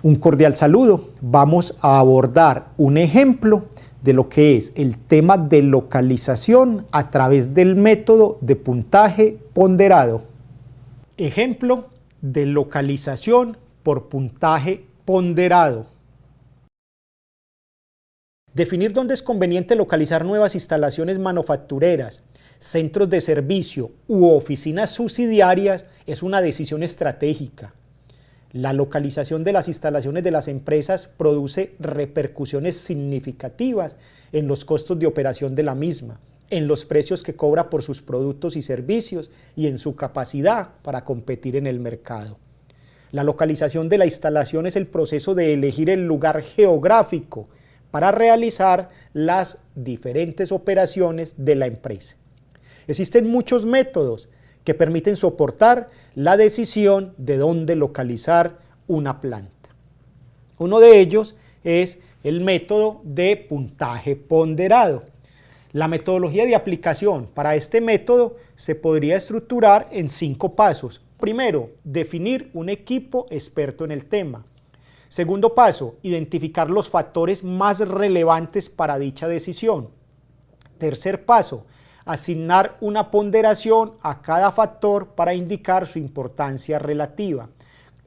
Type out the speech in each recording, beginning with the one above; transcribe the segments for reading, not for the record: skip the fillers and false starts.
Un cordial saludo. Vamos a abordar un ejemplo de lo que es el tema de localización a través del método de puntaje ponderado. Ejemplo de localización por puntaje ponderado. Definir dónde es conveniente localizar nuevas instalaciones manufactureras, centros de servicio u oficinas subsidiarias es una decisión estratégica. La localización de las instalaciones de las empresas produce repercusiones significativas en los costos de operación de la misma, en los precios que cobra por sus productos y servicios y en su capacidad para competir en el mercado. La localización de la instalación es el proceso de elegir el lugar geográfico para realizar las diferentes operaciones de la empresa. Existen muchos métodos que permiten soportar la decisión de dónde localizar una planta. Uno de ellos es el método de puntaje ponderado. La metodología de aplicación para este método se podría estructurar en 5 pasos. Primero, definir un equipo experto en el tema. Segundo paso, identificar los factores más relevantes para dicha decisión. Tercer paso, asignar una ponderación a cada factor para indicar su importancia relativa.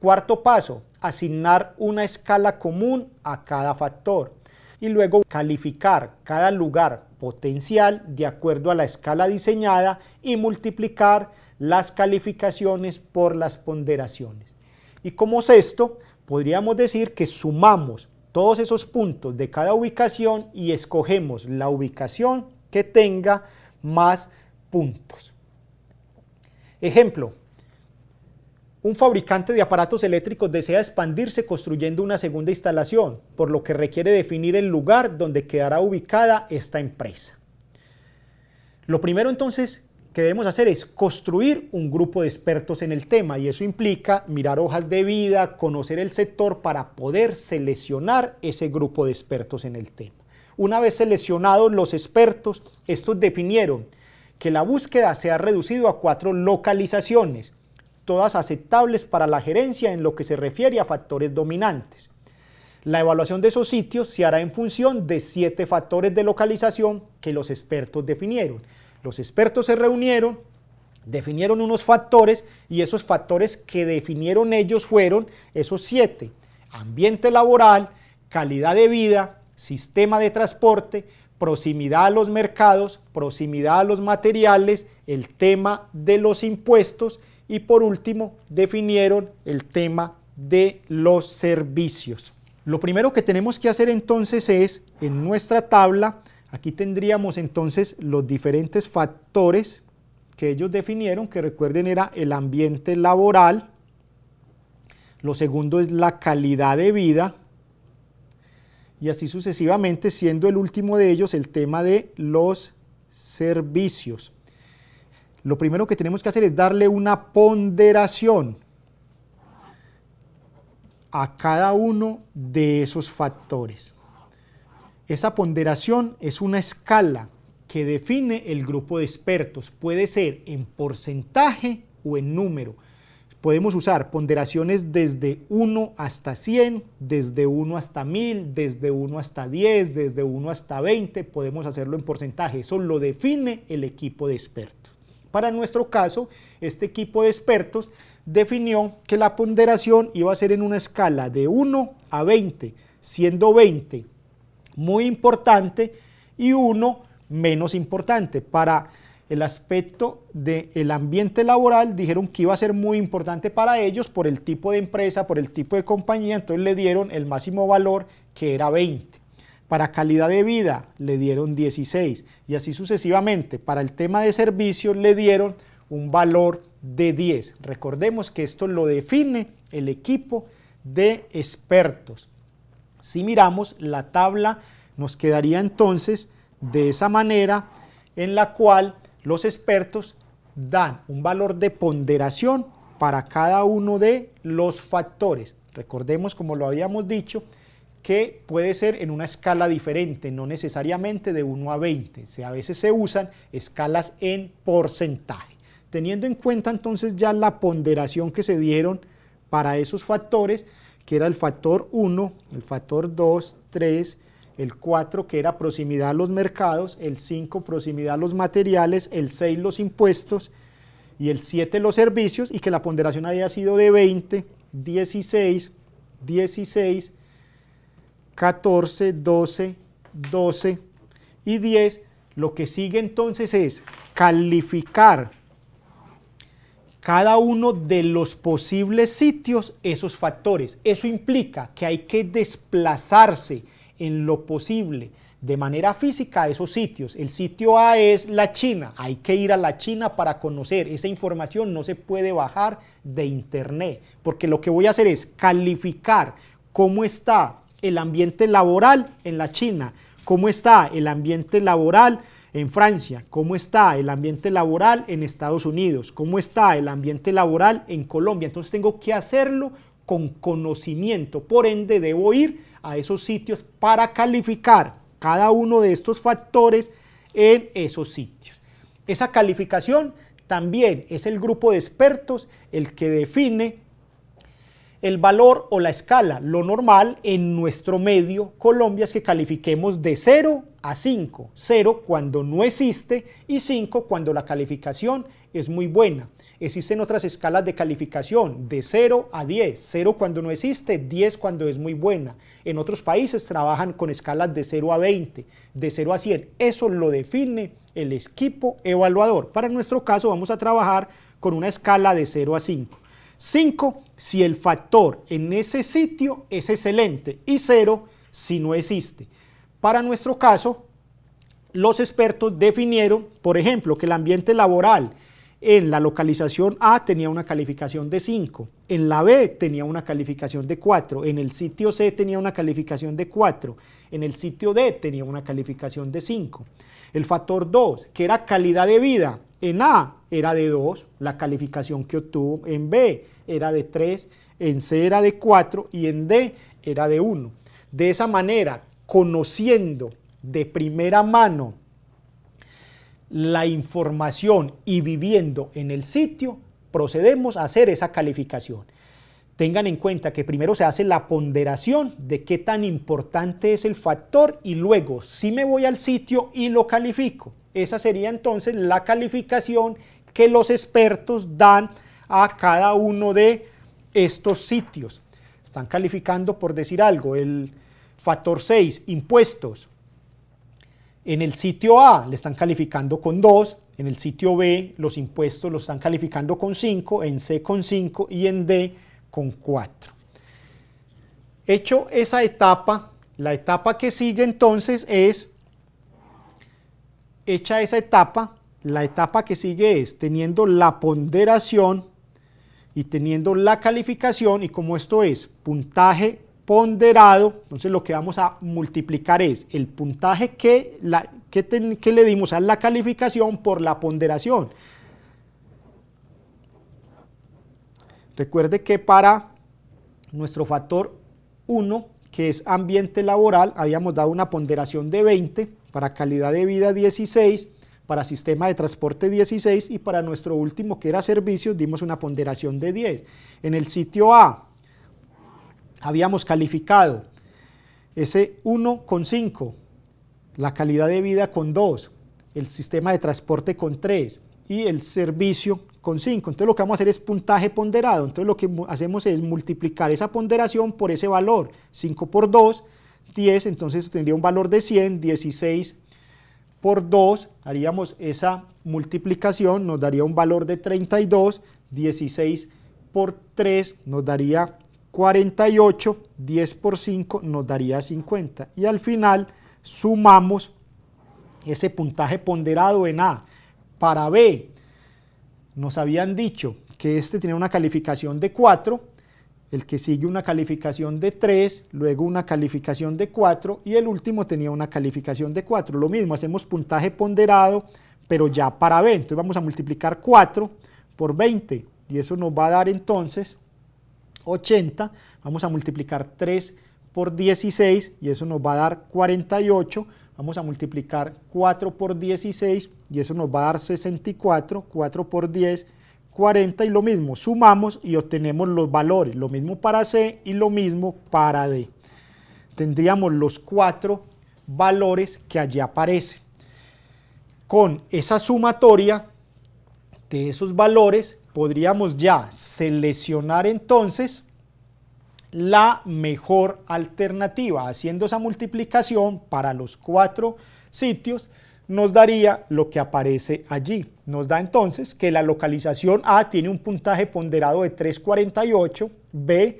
Cuarto paso, asignar una escala común a cada factor. Y luego calificar cada lugar potencial de acuerdo a la escala diseñada y multiplicar las calificaciones por las ponderaciones. Y como sexto, podríamos decir que sumamos todos esos puntos de cada ubicación y escogemos la ubicación que tenga más puntos. Ejemplo, un fabricante de aparatos eléctricos desea expandirse construyendo una segunda instalación, por lo que requiere definir el lugar donde quedará ubicada esta empresa. Lo primero entonces que debemos hacer es construir un grupo de expertos en el tema, y eso implica mirar hojas de vida, conocer el sector para poder seleccionar ese grupo de expertos en el tema. Una vez seleccionados los expertos, estos definieron que la búsqueda se ha reducido a 4 localizaciones, todas aceptables para la gerencia en lo que se refiere a factores dominantes. La evaluación de esos sitios se hará en función de 7 factores de localización que los expertos definieron. Los expertos se reunieron, definieron unos factores y esos factores que definieron ellos fueron esos 7: ambiente laboral, calidad de vida, sistema de transporte, proximidad a los mercados, proximidad a los materiales, el tema de los impuestos y por último definieron el tema de los servicios. Lo primero que tenemos que hacer entonces es, en nuestra tabla, aquí tendríamos entonces los diferentes factores que ellos definieron, que recuerden era el ambiente laboral, lo segundo es la calidad de vida, y así sucesivamente, siendo el último de ellos el tema de los servicios. Lo primero que tenemos que hacer es darle una ponderación a cada uno de esos factores. Esa ponderación es una escala que define el grupo de expertos. Puede ser en porcentaje o en número. Podemos usar ponderaciones desde 1 hasta 100, desde 1 hasta 1000, desde 1 hasta 10, desde 1 hasta 20. Podemos hacerlo en porcentaje. Eso lo define el equipo de expertos. Para nuestro caso, este equipo de expertos definió que la ponderación iba a ser en una escala de 1 a 20, siendo 20 muy importante y 1 menos importante. Para el aspecto del ambiente laboral dijeron que iba a ser muy importante para ellos por el tipo de empresa, por el tipo de compañía, entonces le dieron el máximo valor que era 20. Para calidad de vida le dieron 16 y así sucesivamente. Para el tema de servicios le dieron un valor de 10. Recordemos que esto lo define el equipo de expertos. Si miramos la tabla, nos quedaría entonces de esa manera en la cual los expertos dan un valor de ponderación para cada uno de los factores. Recordemos, como lo habíamos dicho, que puede ser en una escala diferente, no necesariamente de 1 a 20. A veces se usan escalas en porcentaje. Teniendo en cuenta entonces ya la ponderación que se dieron para esos factores, que era el factor 1, el factor 2, 3, el 4, que era proximidad a los mercados, el 5, proximidad a los materiales, el 6, los impuestos, y el 7, los servicios, y que la ponderación había sido de 20, 16, 16, 14, 12, 12 y 10. Lo que sigue entonces es calificar cada uno de los posibles sitios esos factores. Eso implica que hay que desplazarse en lo posible de manera física a esos sitios. El sitio A es la China, hay que ir a la China para conocer. Esa información no se puede bajar de internet, porque lo que voy a hacer es calificar cómo está el ambiente laboral en la China, cómo está el ambiente laboral en Francia, cómo está el ambiente laboral en Estados Unidos, cómo está el ambiente laboral en Colombia. Entonces tengo que hacerlo con conocimiento, por ende debo ir a esos sitios para calificar cada uno de estos factores en esos sitios. Esa calificación también es el grupo de expertos el que define el valor o la escala. Lo normal en nuestro medio Colombia es que califiquemos de 0 a 5, 0 cuando no existe y 5 cuando la calificación es muy buena. Existen otras escalas de calificación de 0 a 10, 0 cuando no existe, 10 cuando es muy buena. En otros países trabajan con escalas de 0 a 20, de 0 a 100. Eso lo define el equipo evaluador. Para nuestro caso vamos a trabajar con una escala de 0 a 5. 5 si el factor en ese sitio es excelente y 0 si no existe. Para nuestro caso, los expertos definieron, por ejemplo, que el ambiente laboral en la localización A tenía una calificación de 5, en la B tenía una calificación de 4, en el sitio C tenía una calificación de 4, en el sitio D tenía una calificación de 5. El factor 2, que era calidad de vida, en A era de 2, la calificación que obtuvo, en B era de 3, en C era de 4 y en D era de 1. De esa manera, conociendo de primera mano la información y viviendo en el sitio, procedemos a hacer esa calificación. Tengan en cuenta que primero se hace la ponderación de qué tan importante es el factor y luego si me voy al sitio y lo califico. Esa sería entonces la calificación que los expertos dan a cada uno de estos sitios. Están calificando, por decir algo, el factor 6, impuestos. En el sitio A le están calificando con 2, en el sitio B los impuestos los están calificando con 5, en C con 5 y en D con 4. Hecho esa etapa, la etapa que sigue entonces es, hecha esa etapa, la etapa que sigue es teniendo la ponderación y teniendo la calificación, y como esto es puntaje ponderado, entonces lo que vamos a multiplicar es el puntaje que le dimos a la calificación por la ponderación. Recuerde que para nuestro factor 1, que es ambiente laboral, habíamos dado una ponderación de 20, para calidad de vida 16, para sistema de transporte 16 y para nuestro último que era servicios dimos una ponderación de 10. En el sitio A habíamos calificado ese 1 con 5, la calidad de vida con 2, el sistema de transporte con 3 y el servicio con 5. Entonces lo que vamos a hacer es puntaje ponderado. Entonces lo que hacemos es multiplicar esa ponderación por ese valor. 5 por 2, 10, entonces tendría un valor de 100, 16 por 2, haríamos esa multiplicación, nos daría un valor de 32, 16 por 3 nos daría 48, 10 por 5 nos daría 50. Y al final sumamos ese puntaje ponderado en A. Para B, nos habían dicho que este tenía una calificación de 4, el que sigue una calificación de 3, luego una calificación de 4 y el último tenía una calificación de 4. Lo mismo, hacemos puntaje ponderado, pero ya para B. Entonces vamos a multiplicar 4 por 20 y eso nos va a dar entonces 80. Vamos a multiplicar 3 por 16 y eso nos va a dar 48. Vamos a multiplicar 4 por 16 y eso nos va a dar 64. 4 por 10, 40 y lo mismo, sumamos y obtenemos los valores, lo mismo para C y lo mismo para D. Tendríamos los 4 valores que allí aparecen. Con esa sumatoria de esos valores podríamos ya seleccionar entonces la mejor alternativa. Haciendo esa multiplicación para los 4 sitios nos daría lo que aparece allí. Nos da entonces que la localización A tiene un puntaje ponderado de 348, B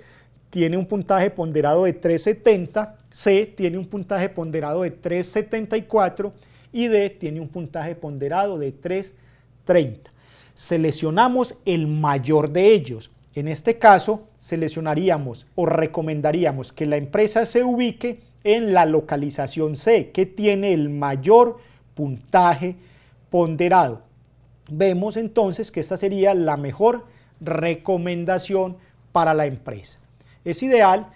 tiene un puntaje ponderado de 370, C tiene un puntaje ponderado de 374 y D tiene un puntaje ponderado de 330. Seleccionamos el mayor de ellos. En este caso, seleccionaríamos o recomendaríamos que la empresa se ubique en la localización C, que tiene el mayor puntaje ponderado. Vemos entonces que esta sería la mejor recomendación para la empresa. Es ideal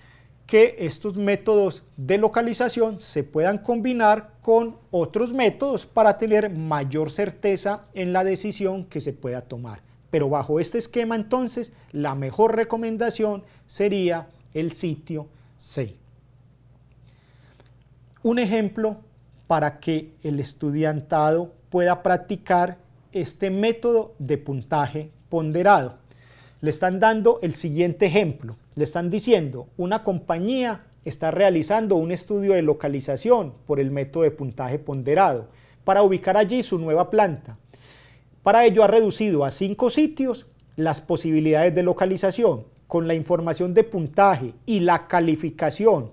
que estos métodos de localización se puedan combinar con otros métodos para tener mayor certeza en la decisión que se pueda tomar. Pero bajo este esquema entonces la mejor recomendación sería el sitio C. Un ejemplo para que el estudiantado pueda practicar este método de puntaje ponderado. Le están dando el siguiente ejemplo. Le están diciendo, una compañía está realizando un estudio de localización por el método de puntaje ponderado para ubicar allí su nueva planta. Para ello ha reducido a 5 sitios las posibilidades de localización. Con la información de puntaje y la calificación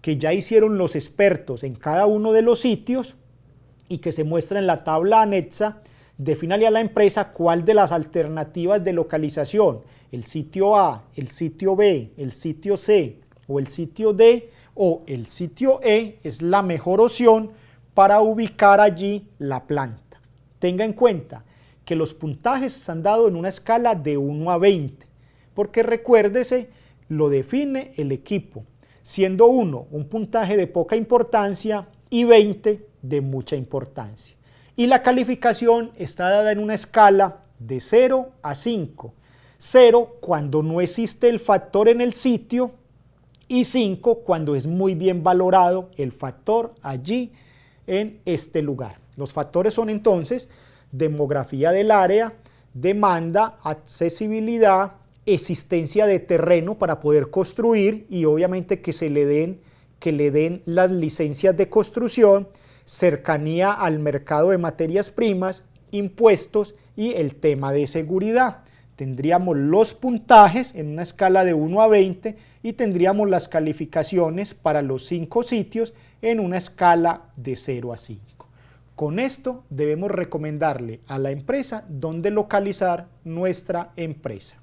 que ya hicieron los expertos en cada uno de los sitios y que se muestra en la tabla anexa, defínale a la empresa cuál de las alternativas de localización, el sitio A, el sitio B, el sitio C o el sitio D o el sitio E es la mejor opción para ubicar allí la planta. Tenga en cuenta que los puntajes están dados en una escala de 1 a 20, porque recuérdese, lo define el equipo, siendo 1 un puntaje de poca importancia y 20 de mucha importancia. Y la calificación está dada en una escala de 0 a 5. 0 cuando no existe el factor en el sitio y 5 cuando es muy bien valorado el factor allí en este lugar. Los factores son entonces demografía del área, demanda, accesibilidad, existencia de terreno para poder construir y obviamente que le den las licencias de construcción, cercanía al mercado de materias primas, impuestos y el tema de seguridad. Tendríamos los puntajes en una escala de 1 a 20 y tendríamos las calificaciones para los 5 sitios en una escala de 0 a 5. Con esto debemos recomendarle a la empresa dónde localizar nuestra empresa.